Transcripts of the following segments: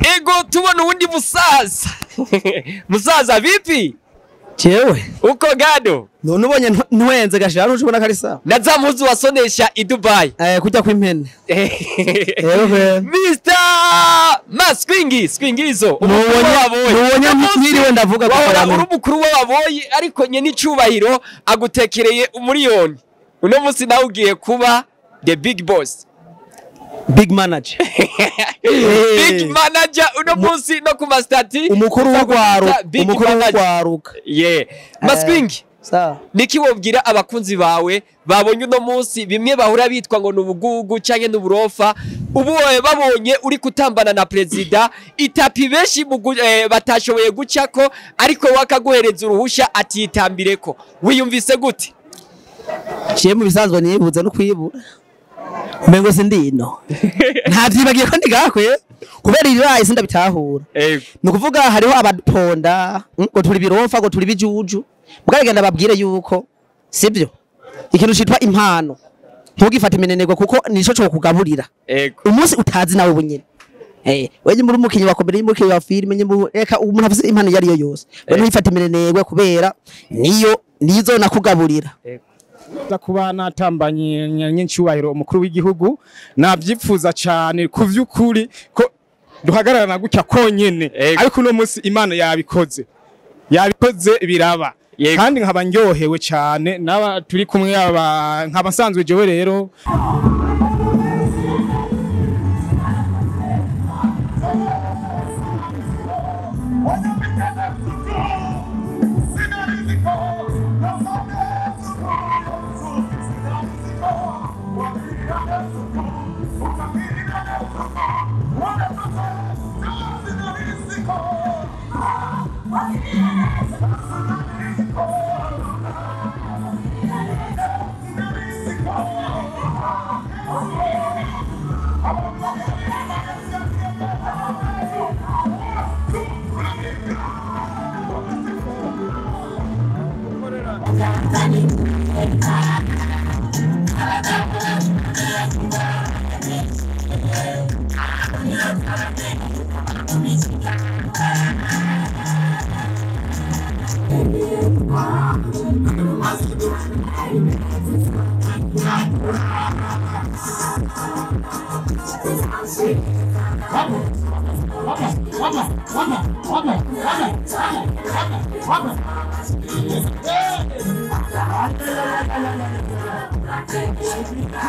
Ego tubona uwundi musaza. Musaza vipi? Jewe Uko gado? none ubonye ntwenze gashara ushobora karisa. Naza muzi wasonesha i Dubai. Kujya kw'impene. Mr. Maskwingizo. Nubonye ntiriwe ndavuga ko urumukuru w'ababoyi ariko nye n'icubahiro agutekereye umuriyoni. Uno musi nawe ugiye kuba the big boss. Big manager. Big manager uno musi no ku mastati. Umukuru w'ugwaruka. Yeah. Maskwingi. Niki wobwira abakunzi bawe babonye uno musi bimwe bahura bitwa ngo nubugugu canke nuburofa ubuwe babonye uri kutambana na president itapi benshi batashoboye gucako ariko wakaguhereza uruhusha atitambireko wiyumvise gute? Ciye mu bisanzwe nibuze no kwibura Mengo sindino. Ntavyibagiye ko ndigakwe kubera irayi sindabitahura. Nukuvuga hariho abaponda ngo turi birofa ngo turi bijuju. Mugagenda babwire yuko sibyo. Ikintu citwa impano. Ntugifate imenenegwa kuko nico cyo kugaburira. Umunsi utazi nawe bunyene. Wenye muri mukinyi wa komedi mukinyi wa filime nyimbu eka umuntu afise impano yari yo yose. Bano yifata imenenegwa kubera nizo nakugaburira. Kuba natambanye nyincubahiro umukuru w'igihugu navyipfuza cyane kuvyukuri ko duhagararana gutya konyene ariko no musi Imana yabikoze biraba kandi nkaba ndyohewe cyane naba turi kumwe nkaba nsanzwe jewe rero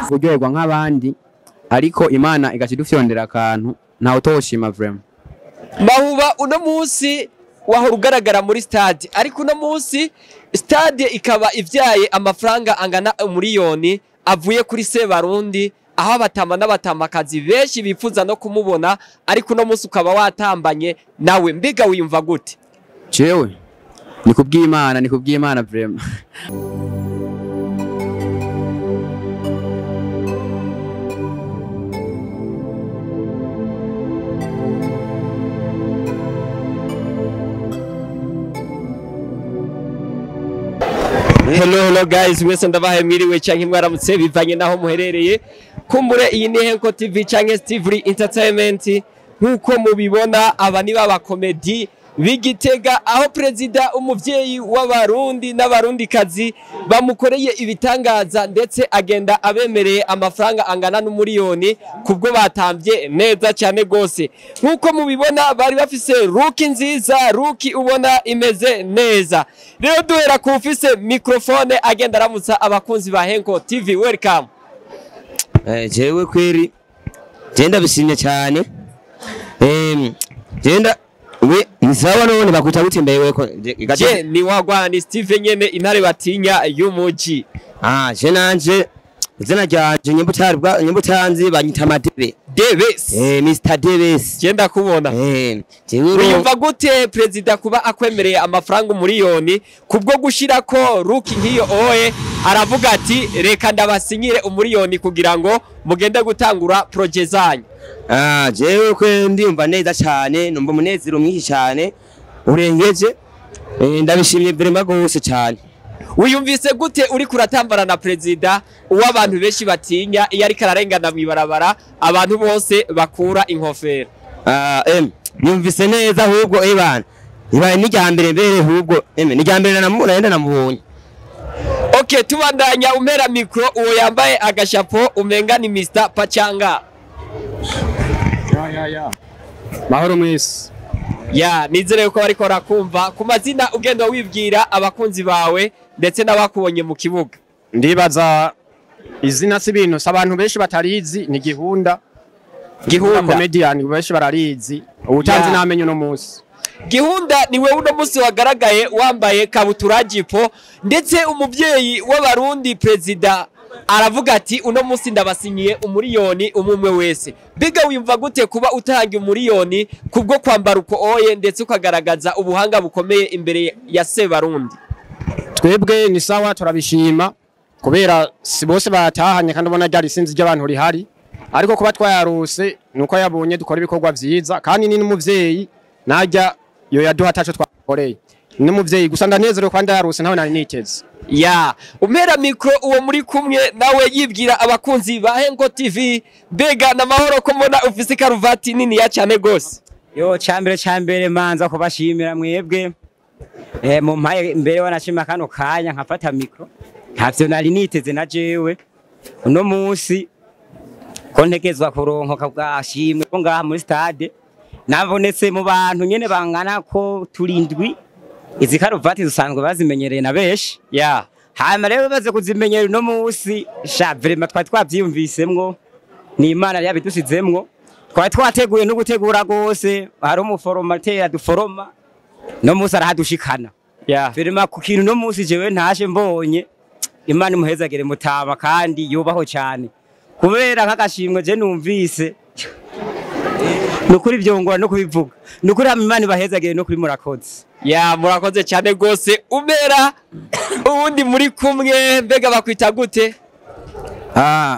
kuryoherwa nk'abandi ariko Imana igakidufyondera akantu ntawe utoshima vraiment. Mahuba uno musi wahora ugaragara muri stade ariko uno musi stade ikaba ivyaye amafaranga angana umuriyoni avuye kuri Sebarundi aho abatama n'abatamakazi benshi bifuza no kumubona ariko uno musi ukaba watambanye nawe mbega wiyumva gute? Jewe ni kubw'Imana vraiment. Hello guys, wese ndabahe mwiriwe canke mwaramutse bivanye naho muherereye. Kumbure iyi ni Henko TV canke Steve Entertainment nkuko mubibona aba ni baba comedy b'Igitega aho president umuvyeyi w'abarundi n'abarundikazi bamukoreye ibitangaza ndetse agenda abemereye amafaranga angana n'umuriyoni kubwo batambye neza cyane gose. Nkuko mubibona bari bafise ruki nziza, ruki ubona imeze neza. Rero duhera ku ufise microphone agenda aramutsa abakunzi ba Henko TV. Welcome. Jewe kweri genda bishimye cyane. Genda we nisawa none bakuta gutimbaye ko je ni wagwani Steve nyene intare batinya y'umuji. Je nanje izina ryanje nyimbutanzi banyita Madebe Davis. Mr Davis genda kubona. Uyumva gute president kuba akwemereye amafaranga umuriyoni kubwo gushira ko ruki nkiyo oye aravuga ati reka ndabasinyire umuriyoni kugira ngo mugende gutangura projet zanyu? Jewe kwe ndiyumva neza cyane numva umunezero mwinshi cyane urengeje ndabishimye vraiment gose cyane. Wiyumvise gute uri kuratambara na president uw'abantu benshi batinya iyo ari kararengana mwibarabara abantu bose bakura inkofero? Nyumvise neza ahubwo ebana. Ibaye n'ijyambere mbere ahubwo n'ijyambere naenda namubonye. Okay, tubandanya umera mikro uwo yambaye agashapo umenga ni Mr. Pachanga. Ya. Mahoro mwese. Ya, nizere ko bariko rakumva ku mazina ugenda wibwira abakunzi bawe ndetse n'abakubonye mu kibuga. Ndibaza izina s'ibintu abantu benshi batarizi ni Gihunda comedian benshi bararizi ubutanzi namenye no munsi. Gihunda niwe uno munsi wagaragaye wambaye kabutura jipo ndetse umuvyeyi w'abarundi president aravuga ati uno munsi ndabasinyiye umuriyoni umumwe wese. Biga wimva gute kuba utanga umuriyoni kubwo kwambara uko oye ndetse ukagaragaza ubuhanga bukomeye imbere ya Sebarundi? Twebwe ni sawa turabishima kubera si bose batahanye kandi ubona ryari sinzi ry'abantu rihari, ariko kuba twayarose nuko yabonye dukora ibikorwa vyiza kandi ni n'umuvyeyi najya yo yaduha taco twakoreye n'umuvyeyi gusa ndanezerewe kwanda yarose nawe nari niteze. Ya, umera mikro uwo muri kumwe nawe yibwira abakunzi ba Henko TV. Mbega na mahoro ko mbona ufise karuvati nini ya cyane gose. Yo cyambere manza kubashimira mwebwe. Mu mpaye mbere wanashima kano kanya nkafata mikro. Ntavyo nari niteze na jewe. Uno munsi ko ntegezwa kuronka bwashimwe ko ngaha muri stade. Nabonetse mu bantu nyene bangana ko turindwi. Izi karuvati dusanzwe bazimenyereye na beshi. Ya. Hama rero baze kuzimenyera uno munsi sha vraiment twavyiyumvisemwo ni Imana yabidusizemwo. Twateguye no gutegura gose hari umuforomatera duforoma no munsi arahadushikana. Ya. Vraiment ku kintu no munsi jewe ntaje mbonye Imana imuhezagere mutama kandi yubaho cyane. Kubera nk'agashimwe je numvise nukuri byongora no kubivuga. Nukuri Imana ibahezagere no kuri murakoze. Ya, murakoze cyane gose. Umera ubundi muri kumwe mbega bakwita gute?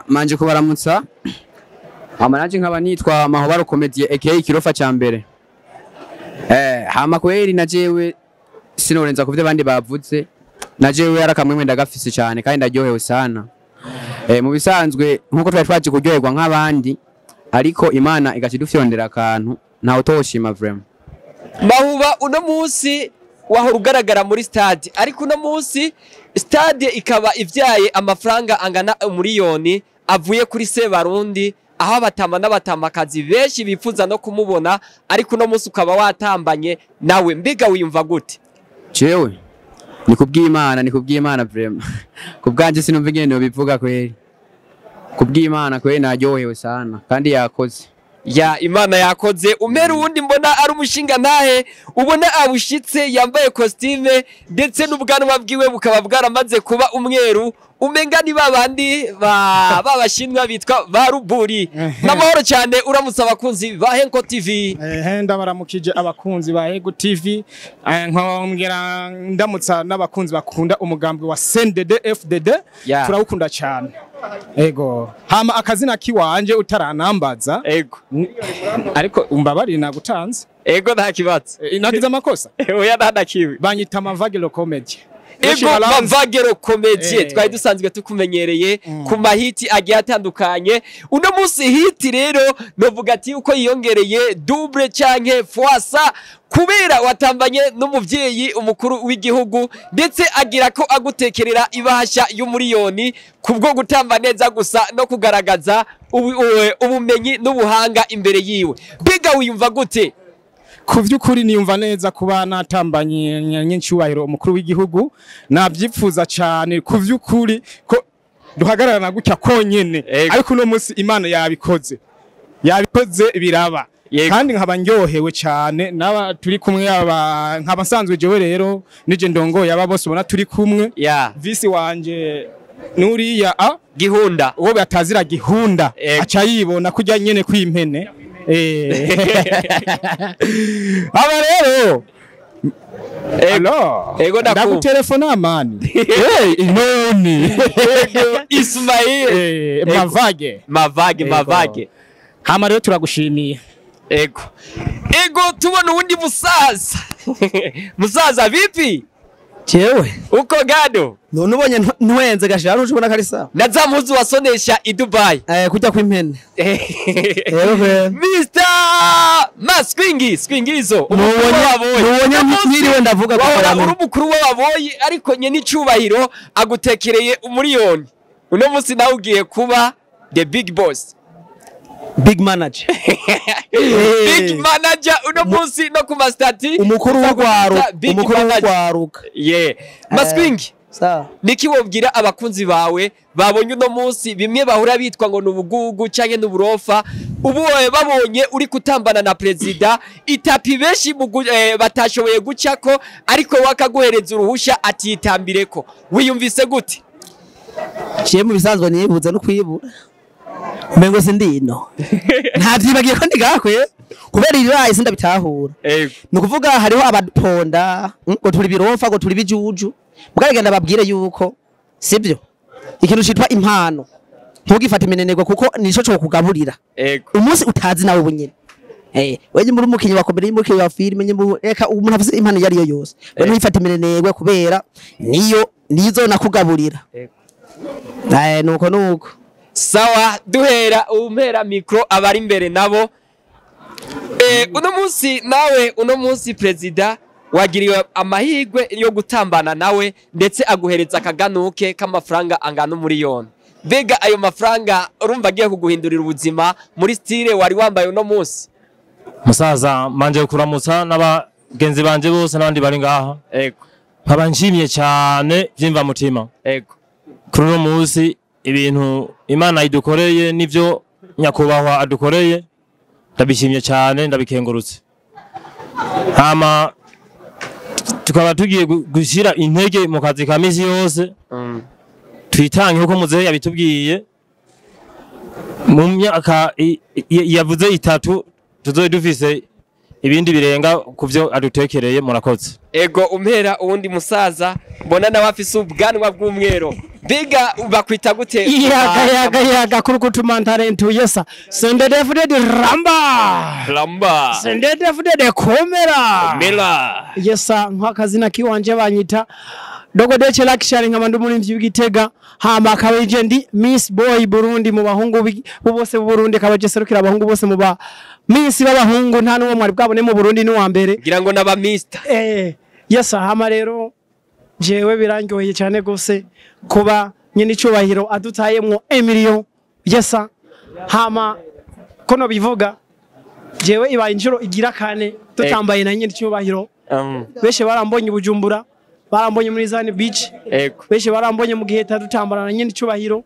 Manje kubaramutsa. Amanaje nkaba nitwa Mahobaro Comedy aka Kirofa cyambere. Hama kweri na jewe sinorenza kuvye bandi bavuze. Na jewe yarakamwe ndagafise cyane kandi ndaryohewe sana. Mu bisanzwe nkuko twaje kuryoherwa nk'abandi ariko Imana igakidufyondera akantu ntawe utoshima vraiment. Mahuba uno munsi wahora ugaragara muri stade, ariko uno munsi stade ikaba ivyaye amafaranga angana umuriyoni avuye kuri Sebarundi, aho abatama n'abatamakazi benshi bifuza no kumubona, ariko uno munsi ukaba watambanye nawe. Mbega wiyumva gute? Jewe ni kubw'Imana vraiment. Kubwanje sinumva ingene bivuga kweri. Kubw'Imana kweri naryohewe sana kandi yakoze. Ya, Imana yakoze. Umera uwundi mbona ari umushinga ntahe ubona abushitse yambaye costume ndetse n'ubwanwa bwiwe bukaba bwaramaze kuba umweru. Umenga ni babandi babashinwa bitwa baruburi. Namahoro cyane uramutsa abakunzi ba Henko TV. Ndabaramukije abakunzi ba Henko TV. Nkongera ndamutsa n'abakunzi bakunda umugambi wa CNDD FDD. Turawukunda cyane. Ego. Hama akazina kiwanje utaranambaza. Ego. Ariko umbabari nagutanze. Ego nta kibatse. Nagize amakosa. Oya nadakiwe. Banyita Mavagelo Comedy. Ego Mavagelo Comedy twari dusanzwe tukumenyereye ku mahiti agiye atandukanye. Uno munsi hiti rero novuga ati uko yiyongereye double canke fois kubera watambanye n'umuvyeyi umukuru w'igihugu ndetse agira ko agutekerera ibahasha y'umuriyoni kubwo gutamba neza gusa no kugaragaza ubumenyi n'ubuhanga imbere yiwe. Biga wiyumva gute? Kuvyukuri niyumva neza kuba natambanye nyincubahiro umukuru w'igihugu, navyifuza cyane kuvyukuri ko duhagararana gutya konyene, ariko uno munsi Imana yabikoze biraba. Kandi nkaba ndyohewe cyane naba turi kumwe nkaba nsanzwe jewe rero nije ndongoye aba bose ubona turi kumwe. Visi wanje nuriya Gihunda uwo batazira Gihunda aca yibona kujya nyene kwimpene. Aba rero Ego ndagutelefona mani. Noni Ismail Mavage. Hama rero turagushimiye. Ego tubona uwundi musaza. Musaza vipi? jewe uko gado none ubonye ntwenze gashira ntushobora kari sawa na za mpuzu wasonesha i Dubai kujya kw'impene Mr. Maskwingizo nubonye ntiriwe ndavuga ko uri umukuru w'ababoyi ariko nye n'icubahiro agutekereye umuriyoni uno munsi nawe ugiye kuba the big boss big manager big manager uno munsi no ku mastati umukuru w'ugwaruka Maskwingi niki wobwira abakunzi bawe babonye uno munsi bimwe bahura bitwa ngo nubugugu canke nuburofa ubu babonye uri kutambana na president itapi benshi batashoboye gucako ariko wakaguhereza uruhusha atitambireko wiyumvise gute ciye mu bisanzwe nibuze no kwibura umengo sindino ntavyibagiye ko ndigakwe kubera irayi sindabitahura nukuvuga hariho abaponda ngo turi birofa ngo turi bijuju bwaragenda babwire yuko sibyo ikintu citwa impano ntugifate imenenego kuko nico cyo kugaburira umunsi utazi nawe bunyene wenye muri umukinyi wa komedi muri wa filime nye eka umuntu afise impano yari yo yose bano ifate imenenegwe kubera nizo nakugaburira nuko sawa duhera umpera mikro abari imbere nabo uno munsi president wagiriwe amahirwe yo gutambana nawe ndetse aguhereza akaganuke k'amafaranga angana umuriyoni bega ayo mafaranga urumva agiye kuguhindurira ubuzima muri style wari wambaye uno munsi musaza manje kuramutsa n'abagenzi banje bose n'abandi bari ngaha nkaba nshimye cyane vyimva mutima kuri uno munsi ibintu Imana idukoreye nivyo nyakubahwa adukoreye ndabishimye cyane ndabikengurutse hama tukaba tugiye gushira intege mu kazi ka misi yose twitange uko muzehe yabitubwiye mu myaka yavuze 3 tuzoye dufise ibindi birenga kuvyo adutekereye murakoze ego umpera uwundi musaza mbona nawe afise ubwanwa bw'umwero biga bakwita gute yaga kurukutuma talentu yesa sende defudede ramba sende defudede komera yesa nk'akazina kiwanje banyita dogodece lakishari nk'abantu muri Gitega hama kabeje ndi Miss Boy Burundi mu bahungu bose mu Burundi kabaje serukira abahungu bose mu ba Miss b'abahungu nta nuwo mwari bwabone mu Burundi ni wa mbere gira ngo naba Mister yesa hama rero jewe birangyoye cyane gose kuba nyine icubahiro adutayemwo Emilio yesa hama kono bivuga jewe ibaye injiro igira kane tutambaye na nyine icubahiro beshe barambonye Bujumbura barambonye muri Zane Beach beshe barambonye mu Giheta dutambana na nyine icubahiro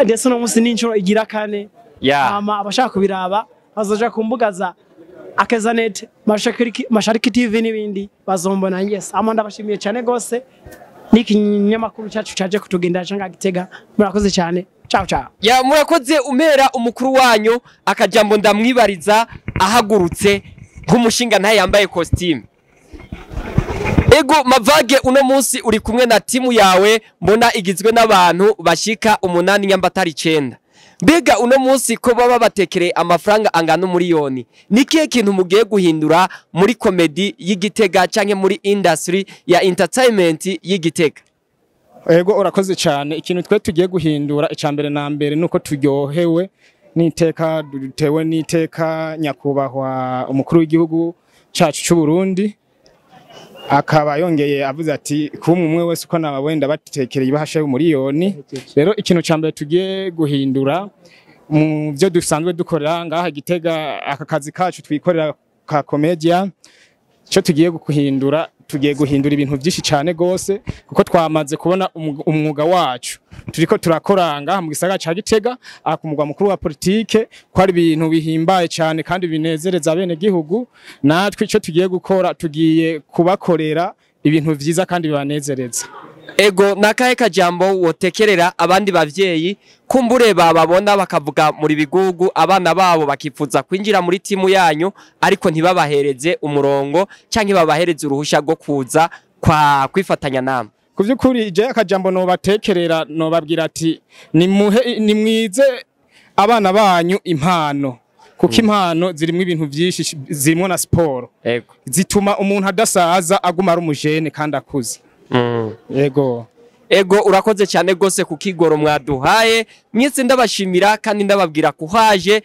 ndetse no musi n'injiro igira kane hama abashaka kubiraba bazoja kumbugaza Akezanet Mashariki TV n'ibindi bazombona yes ama ndabashimiye cyane gose n'ikinyamakuru cyacu cyaje kutugenda cyangwa Gitega murakoze cyane ciao murakoze umpera umukuru wanyu akajambo ndamwibariza ahagurutse nk'umushinga ntaye yambaye costume ego Mavage uno munsi uri kumwe na timu yawe mbona igizwe n'abantu bashika 8 nyambatari 9 Bega uno munsi ko baba batekereye amafaranga angana umuriyoni nikihe kintu mugiye guhindura muri komedi y'Igitega canke muri industry ya entertainment y'Igitega? Ego urakoze cyane ikintu twe tugiye guhindura icambere na mbere nuko turyohewe niteka dutewe niteka nyakubahwa umukuru w'igihugu cacu cy'u Burundi akaba yongeye avuze ati kumwe wese uko nabawenda batekereye bahashe umuriyoni rero ikintu cambere tugiye guhindura mu byo dusanzwe dukorera ngaha Gitega aka kazi kacu twikorera ka comedian cyo tugiye guhindura ibintu byinshi cyane gose kuko twamaze kubona umwuga wacu turiko turakoranga mu gisagara ca Gitega akumugwa mukuru wa politike ko ari ibintu bihimbaye cyane kandi binezereza bene gihugu natwe ico tugiye gukora tugiye kubakorera ibintu vyiza kandi bibanezereza. Ego nakahe kajambo wotekerera abandi bavyeyi kumbure bababona bakavuga muri bigugu abana babo bakifuza kwinjira muri timu yanyu ariko ntibabahereze umurongo canke babahereze uruhusha rwo kuza kwa kwifatanya namwe? Kuvyukuri je akajambo no batekerera no babwira ati ni mwize abana banyu impano kuko impano zirimo ibintu byinshi zirimo na siporo zituma umuntu adasaza aguma ari umujene kandi akuze. Ego urakoze cyane gose kukigoro mwaduhaye mwese ndabashimira kandi ndababwira kuhaje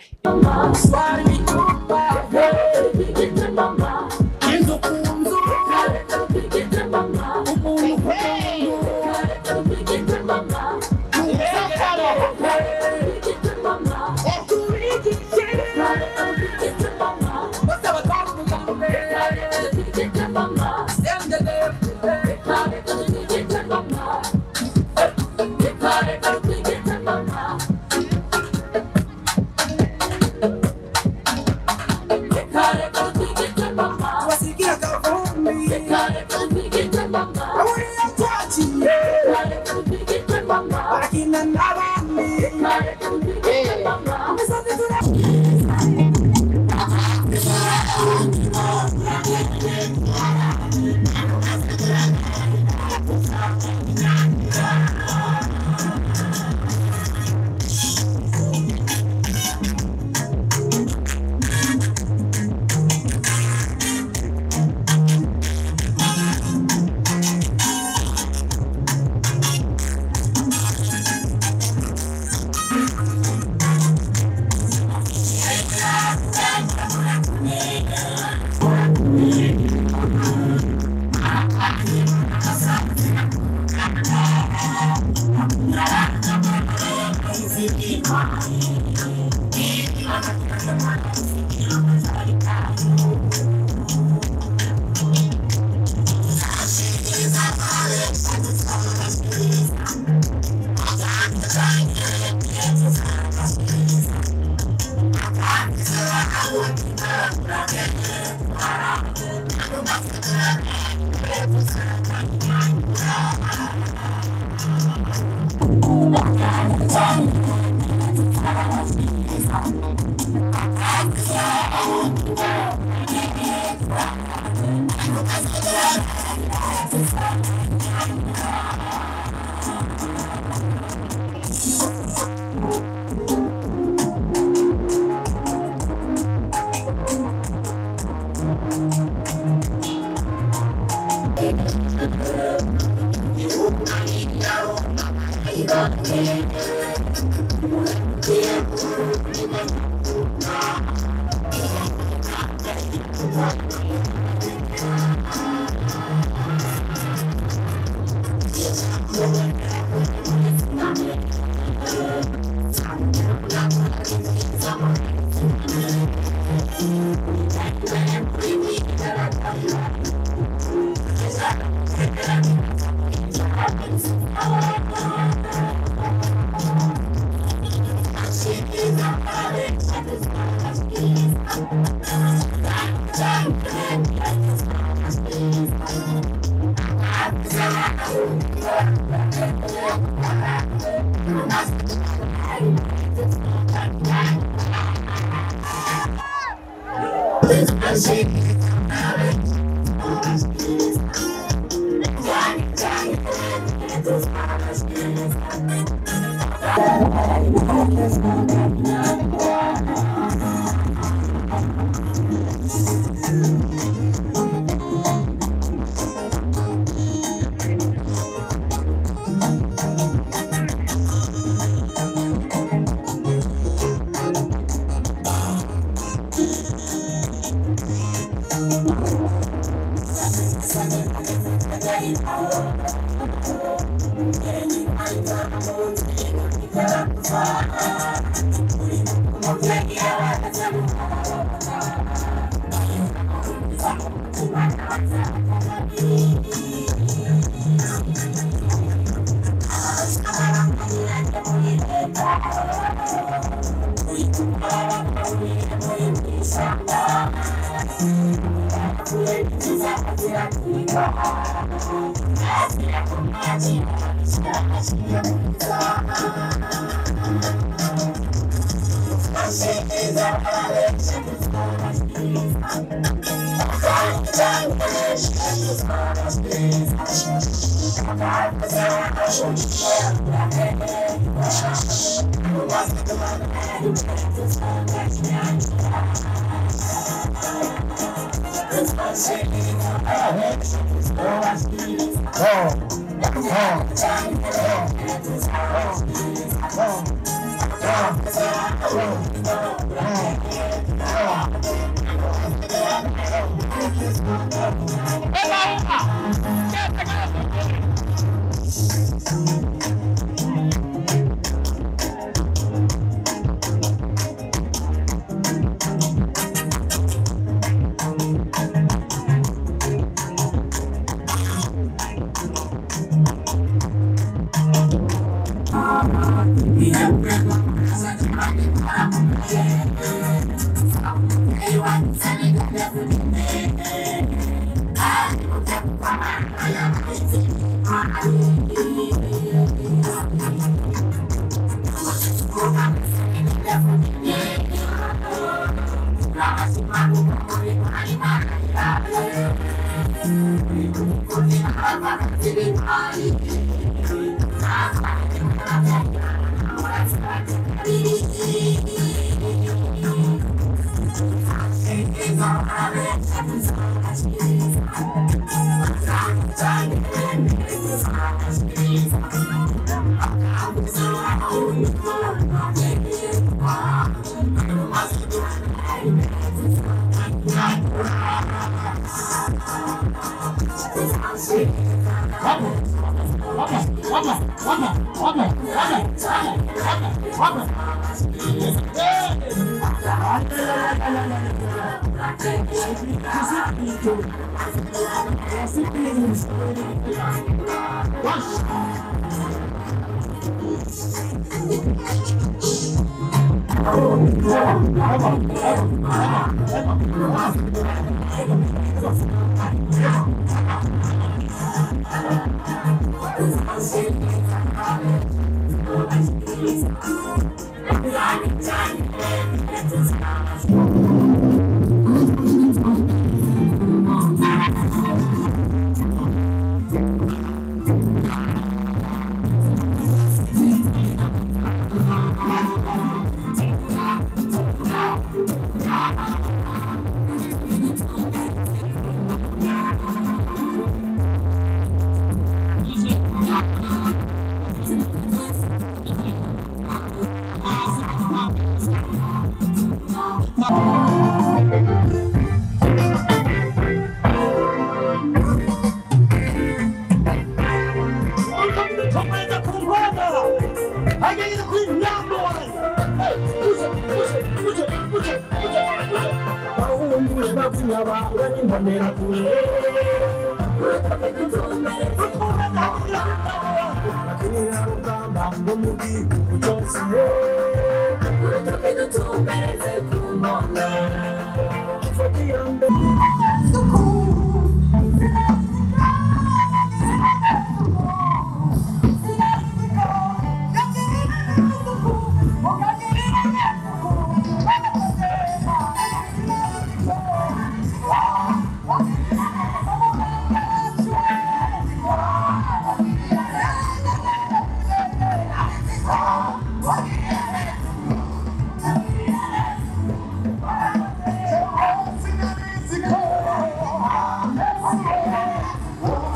We're talking to two minutes,